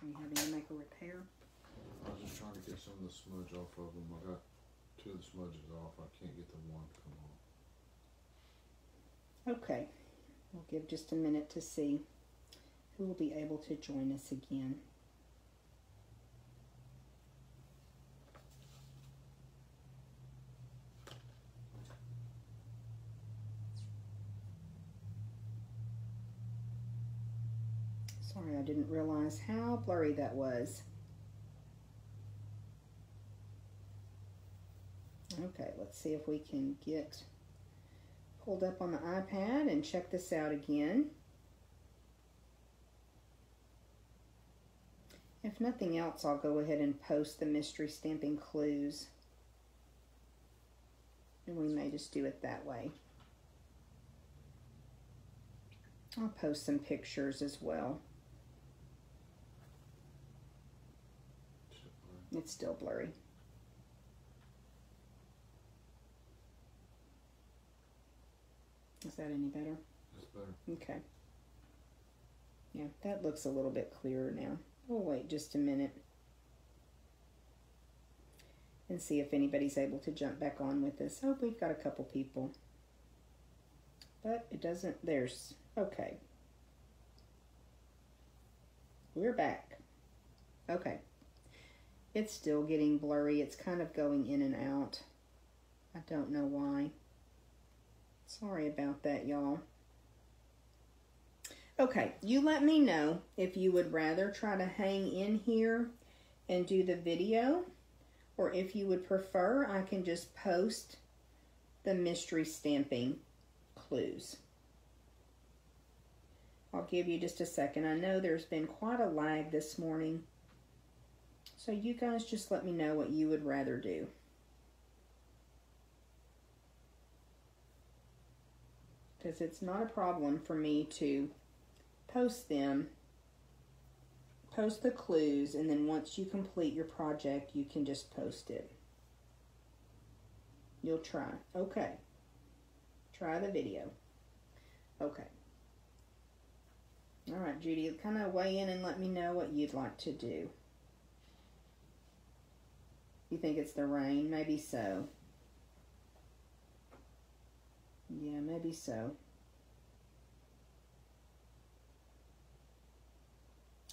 Are you having to make a repair? I was just trying to get some of the smudge off of them. I got 2 of the smudges off. I can't get the one to come off. Okay. We'll give just a minute to see who will be able to join us again. Sorry, I didn't realize how blurry that was. Okay, let's see if we can get pulled up on the iPad and check this out again. If nothing else, I'll go ahead and post the mystery stamping clues. And we may just do it that way. I'll post some pictures as well. It's still blurry. Is that any better? That's better. Okay. Yeah, that looks a little bit clearer now. We'll wait just a minute and see if anybody's able to jump back on with us. Oh, we've got a couple people. But it doesn't, there's, okay. We're back. Okay. It's still getting blurry. It's kind of going in and out. I don't know why. Sorry about that, y'all. Okay, you let me know if you would rather try to hang in here and do the video, or if you would prefer I can just post the mystery stamping clues. I'll give you just a second. I know there's been quite a lag this morning, so you guys just let me know what you would rather do. Because it's not a problem for me to post them, post the clues, and then once you complete your project, you can just post it. You'll try. Okay. Try the video. Okay. All right, Judy, kind of weigh in and let me know what you'd like to do. You think it's the rain? Maybe so. Yeah, maybe so.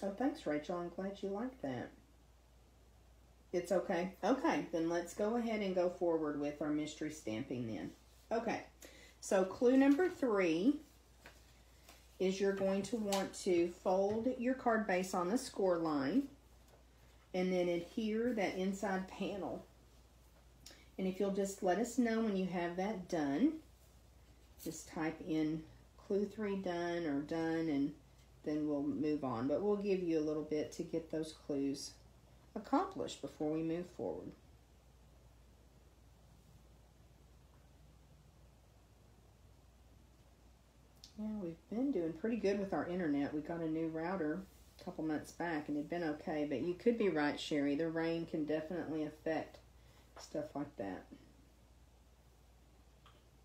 Oh, thanks, Rachel. I'm glad you like that. It's okay? Okay, then let's go ahead and go forward with our mystery stamping then. Okay, so clue number 3 is you're going to want to fold your card base on the score line and then adhere that inside panel. And if you'll just let us know when you have that done, just type in clue 3 done or done, and then we'll move on. But we'll give you a little bit to get those clues accomplished before we move forward. Yeah, we've been doing pretty good with our internet. We got a new router a couple months back and it'd been okay, but you could be right, Sherry. The rain can definitely affect stuff like that.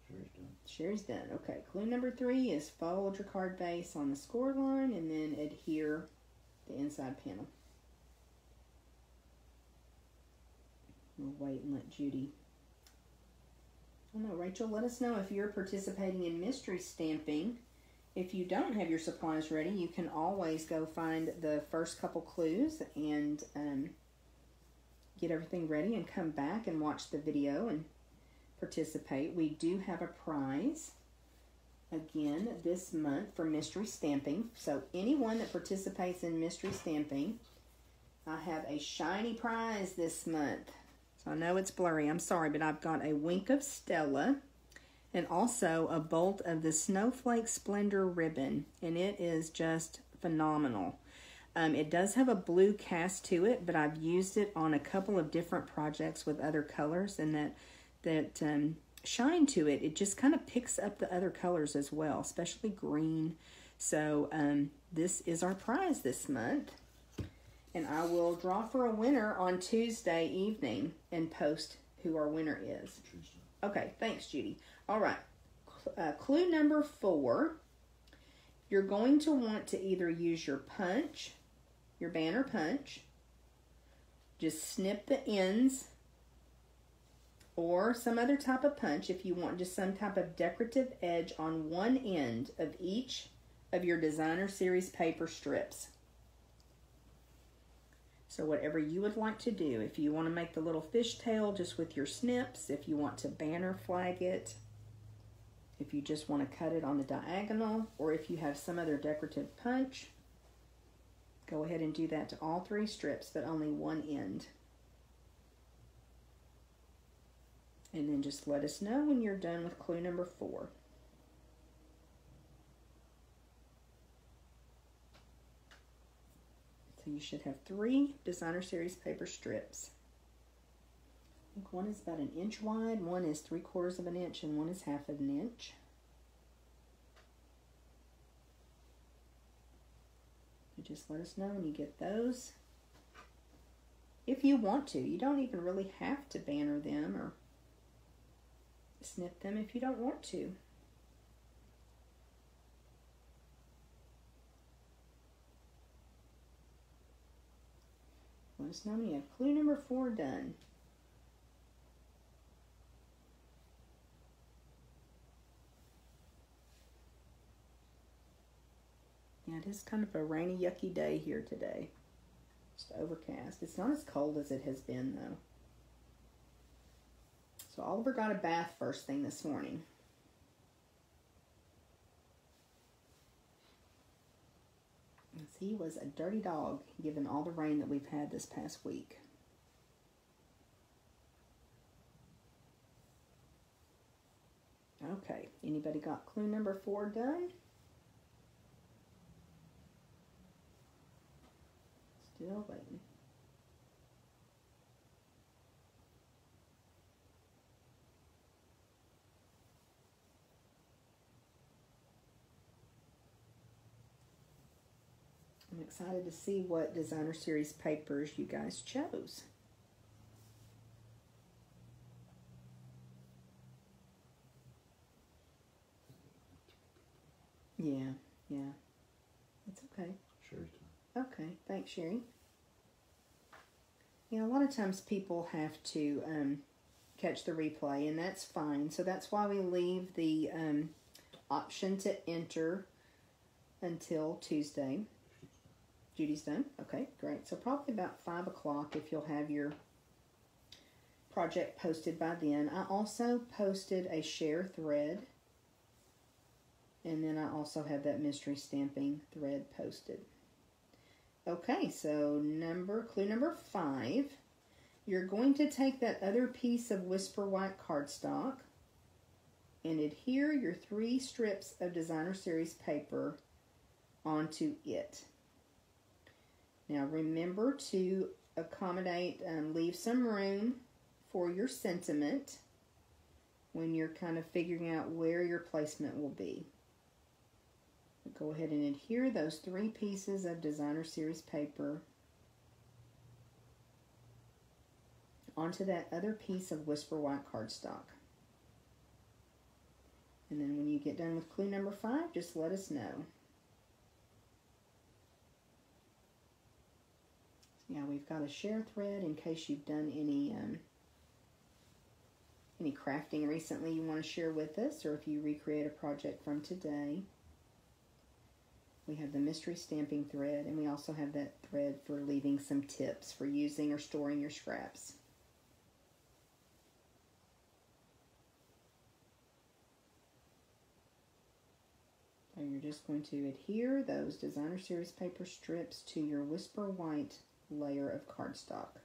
Sherry's done. Sherry's done. Okay, clue number 3 is fold your card base on the score line and then adhere the inside panel. We'll wait and let Judy. Oh no, Rachel, let us know if you're participating in mystery stamping. If you don't have your supplies ready, you can always go find the first couple clues and get everything ready and come back and watch the video and participate. We do have a prize again this month for mystery stamping. So anyone that participates in mystery stamping, I have a shiny prize this month. So I know it's blurry, I'm sorry, but I've got a Wink of Stella and also a bolt of the Snowflake Splendor ribbon, and it is just phenomenal. It does have a blue cast to it, but I've used it on a couple of different projects with other colors, and that shine to it, it just kind of picks up the other colors as well, especially green. So this is our prize this month. And I will draw for a winner on Tuesday evening and post who our winner is. Tuesday. Okay, thanks, Judy. All right, clue number 4. You're going to want to either use your punch your banner punch. Just snip the ends or some other type of punch if you want just some type of decorative edge on one end of each of your Designer Series paper strips. So whatever you would like to do, if you want to make the little fishtail just with your snips, if you want to banner flag it, if you just want to cut it on the diagonal, or if you have some other decorative punch, go ahead and do that to all 3 strips, but only one end. And then just let us know when you're done with clue number 4. So you should have 3 Designer Series paper strips. I think one is about 1 inch wide, one is 3/4 of an inch, and one is 1/2 of an inch. You just let us know when you get those. If you want to, you don't even really have to banner them or snip them if you don't want to. Let us know when you have clue number 4 done. Yeah, it is kind of a rainy, yucky day here today. Just overcast. It's not as cold as it has been, though. So Oliver got a bath first thing this morning. He was a dirty dog, given all the rain that we've had this past week. Okay, anybody got clue number 4 done? Still waiting. I'm excited to see what Designer Series papers you guys chose. Yeah. It's okay. Sherry time. Okay, thanks, Sherry. Yeah, a lot of times people have to catch the replay, and that's fine. So that's why we leave the option to enter until Tuesday. Judy's done? Okay, great. So probably about 5 o'clock if you'll have your project posted by then. I also posted a share thread, and then I also have that mystery stamping thread posted. Okay, so clue number 5. You're going to take that other piece of Whisper White cardstock and adhere your 3 strips of Designer Series paper onto it. Now remember to accommodate and leave some room for your sentiment when you're kind of figuring out where your placement will be. Go ahead and adhere those 3 pieces of Designer Series paper onto that other piece of Whisper White cardstock. And then when you get done with clue number 5, just let us know. Yeah, we've got a share thread in case you've done any crafting recently you want to share with us, or if you recreate a project from today. We have the mystery stamping thread, and we also have that thread for leaving some tips for using or storing your scraps. So you're just going to adhere those Designer Series paper strips to your Whisper White layer of cardstock.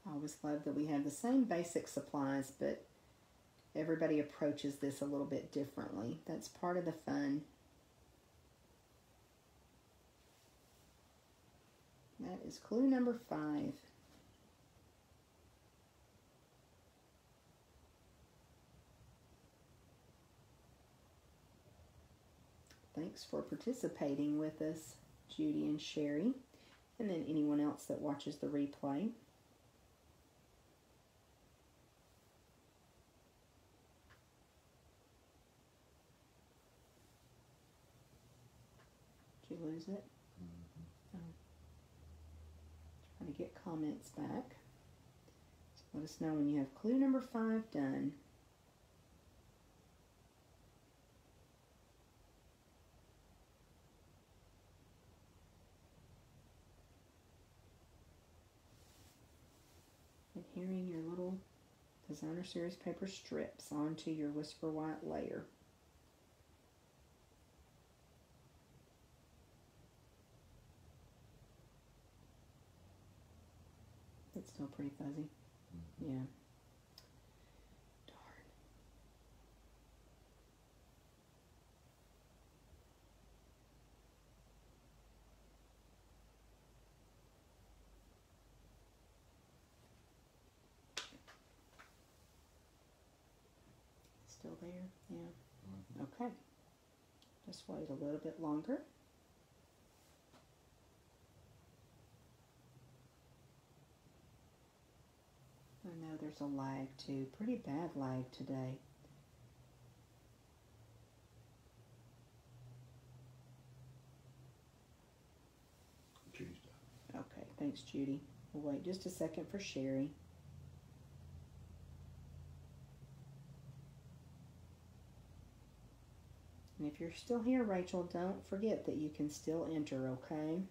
I always love that we have the same basic supplies, but everybody approaches this a little bit differently. That's part of the fun. That is clue number 5. Thanks for participating with us, Judy and Sherry, and then anyone else that watches the replay. lose it? Oh. Trying to get comments back. So let us know when you have clue number 5 done. Adhering your little Designer Series paper strips onto your Whisper White layer. It's still pretty fuzzy. Yeah. Darn. Still there? Yeah. Okay. Just wait a little bit longer. I know there's a lag too. Pretty bad lag today. Tuesday. Okay, thanks, Judy. We'll wait just a second for Sherry. And if you're still here, Rachel, don't forget that you can still enter, okay?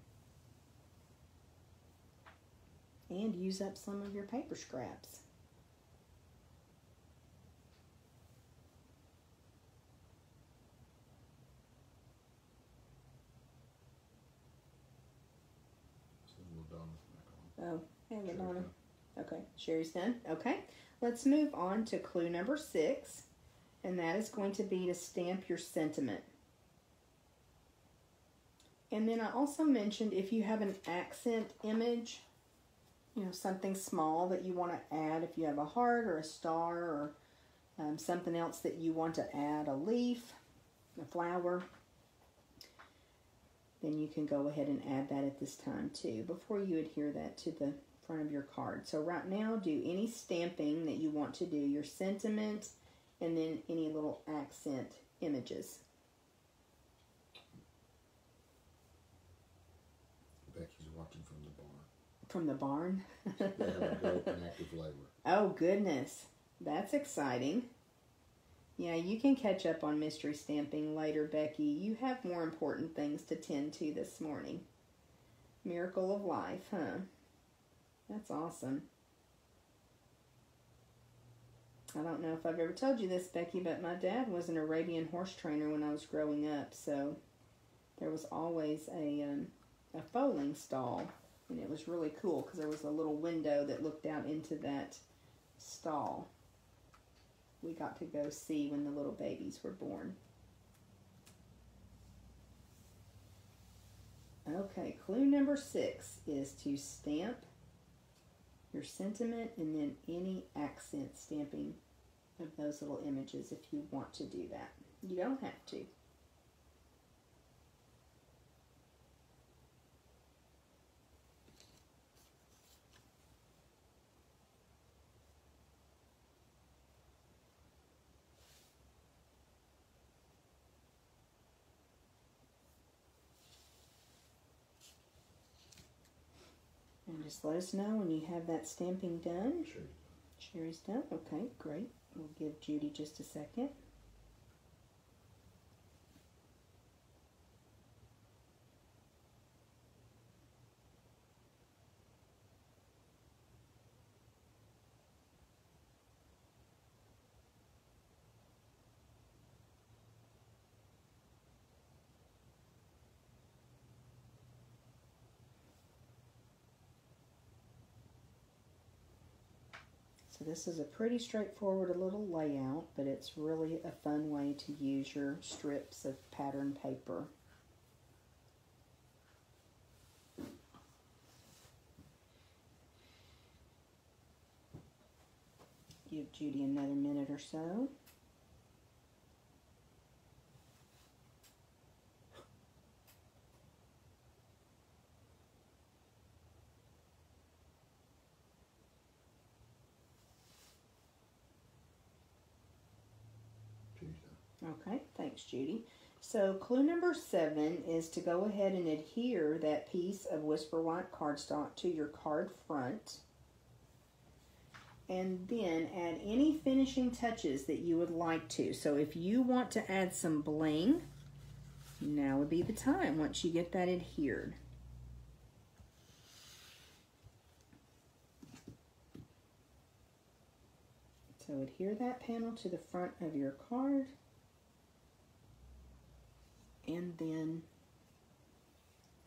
And use up some of your paper scraps. Oh, hey, LaDonna. Okay, Sherry's done. Okay, let's move on to clue number 6, and that is going to be to stamp your sentiment. And then I also mentioned if you have an accent image, you know, something small that you want to add, if you have a heart or a star or something else that you want to add, a leaf, a flower, then you can go ahead and add that at this time too, before you adhere that to the front of your card. So right now, do any stamping that you want to do, your sentiment, and then any little accent images. Becky's watching from the barn. From the barn? They have a goat in active labor. Oh, goodness. That's exciting. Yeah, you can catch up on mystery stamping later, Becky. You have more important things to tend to this morning. Miracle of life, huh? That's awesome. I don't know if I've ever told you this, Becky, but my dad was an Arabian horse trainer when I was growing up, so there was always a foaling stall, and it was really cool because there was a little window that looked out into that stall. We got to go see when the little babies were born. Okay, clue number 6 is to stamp your sentiment and then any accent stamping of those little images if you want to do that. You don't have to. And just let us know when you have that stamping done. Sure. Sherry's done. Okay, great. We'll give Judy just a second. So this is a pretty straightforward little layout, but it's really a fun way to use your strips of pattern paper. Give Judy another minute or so. Okay, thanks, Judy. So clue number 7 is to go ahead and adhere that piece of Whisper White cardstock to your card front. And then add any finishing touches that you would like to. So if you want to add some bling, now would be the time once you get that adhered. So adhere that panel to the front of your card. And then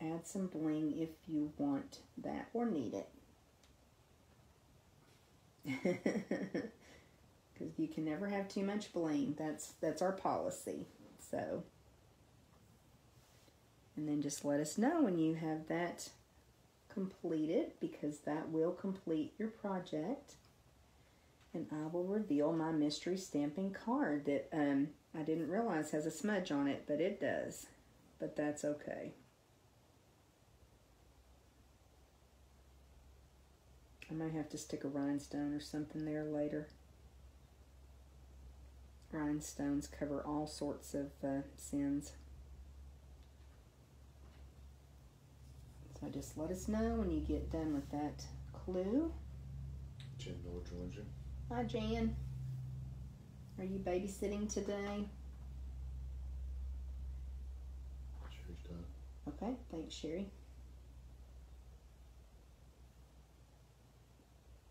add some bling if you want that or need it. Because you can never have too much bling. That's our policy. So, and then just let us know when you have that completed, because that will complete your project. And I will reveal my mystery stamping card that I didn't realize has a smudge on it, but it does. But that's okay. I might have to stick a rhinestone or something there later. Rhinestones cover all sorts of sins. So just let us know when you get done with that clue. Jen Miller joins you. Hi, Jan. Are you babysitting today? Sherry's done. Okay, thanks, Sherry.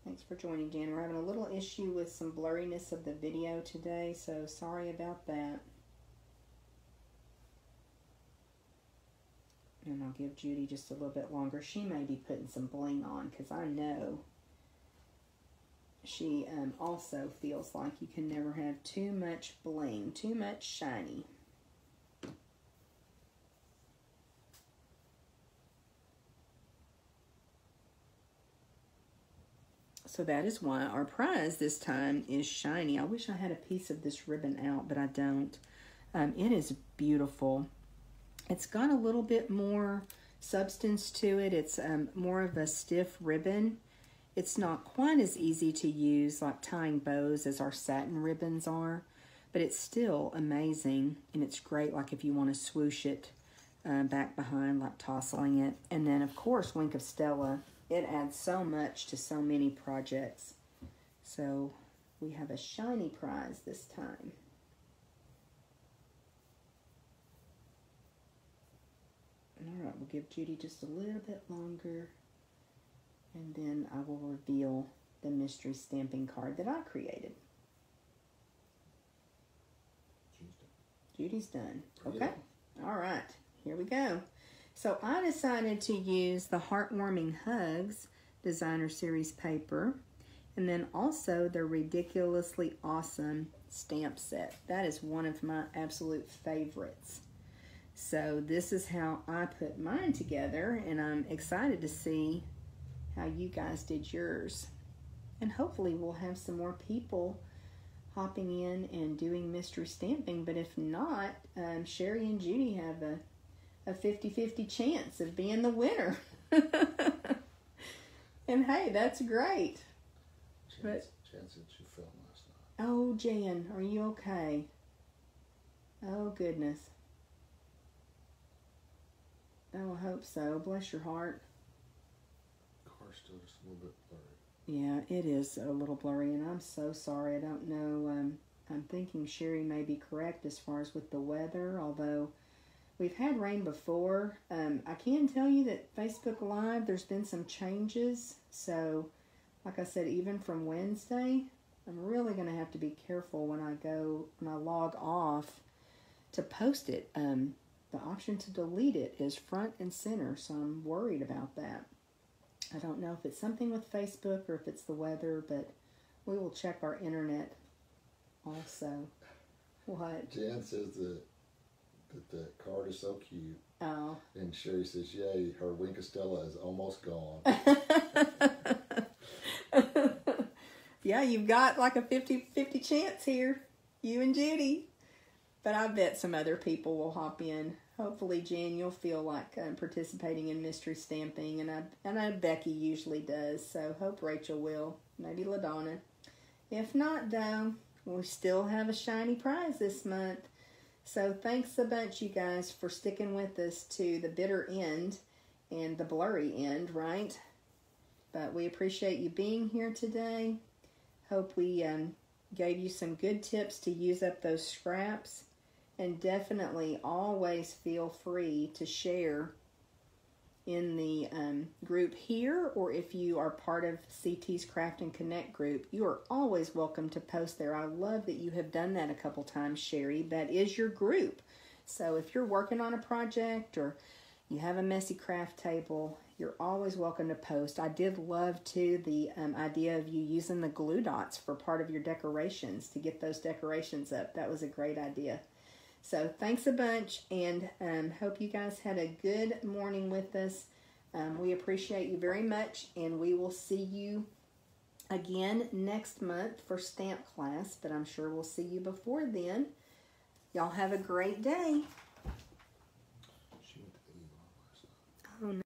Thanks for joining, Jan. We're having a little issue with some blurriness of the video today, so sorry about that. And I'll give Judy just a little bit longer. She may be putting some bling on, because I know she also feels like you can never have too much bling, too much shiny. So that is why our prize this time is shiny. I wish I had a piece of this ribbon out, but I don't. It is beautiful. It's got a little bit more substance to it. It's more of a stiff ribbon. It's not quite as easy to use like tying bows as our satin ribbons are, but it's still amazing, and it's great like if you want to swoosh it back behind, like tousling it. And then of course Wink of Stella, it adds so much to so many projects. So we have a shiny prize this time. All right, we'll give Judy just a little bit longer, and then I will reveal the mystery stamping card that I created. Judy's done. Okay. All right, here we go. So I decided to use the Heartwarming Hugs Designer Series paper, and then also the Ridiculously Awesome stamp set. That is one of my absolute favorites. So this is how I put mine together, and I'm excited to see how you guys did yours. And hopefully we'll have some more people hopping in and doing mystery stamping, but if not, Sherry and Judy have a 50-50 chance of being the winner. And hey, that's great. Jan said she fell last night. Oh, Jan, are you okay? Oh, goodness. Oh, I hope so. Bless your heart. The car's still just a little bit blurry. Yeah, it is a little blurry, and I'm so sorry. I don't know. I'm thinking Sherry may be correct as far as with the weather, although we've had rain before. I can tell you that Facebook Live, there's been some changes. So, like I said, even from Wednesday, I'm really going to have to be careful when I log off to post it. The option to delete it is front and center, so I'm worried about that. I don't know if it's something with Facebook or if it's the weather, but we will check our internet also. What? Jan says that the card is so cute. Oh. And Sherry says, yay, her Wink of Stella is almost gone. Yeah, you've got like a 50-50 chance here, you and Judy. But I bet some other people will hop in. Hopefully, Jen, you'll feel like participating in mystery stamping, and I know Becky usually does, so hope Rachel will. Maybe LaDonna. If not, though, we still have a shiny prize this month. So thanks a bunch, you guys, for sticking with us to the bitter end and the blurry end, right? But we appreciate you being here today. Hope we gave you some good tips to use up those scraps. And definitely always feel free to share in the group here, or if you are part of CT's Craft and Connect group, you are always welcome to post there. I love that you have done that a couple times, Sherry. That is your group. So if you're working on a project or you have a messy craft table, you're always welcome to post. I did love, too, the idea of you using the glue dots for part of your decorations to get those decorations up. That was a great idea. So thanks a bunch, and hope you guys had a good morning with us. We appreciate you very much, and we will see you again next month for stamp class, but I'm sure we'll see you before then. Y'all have a great day. She went to the Elon last night. Oh, no.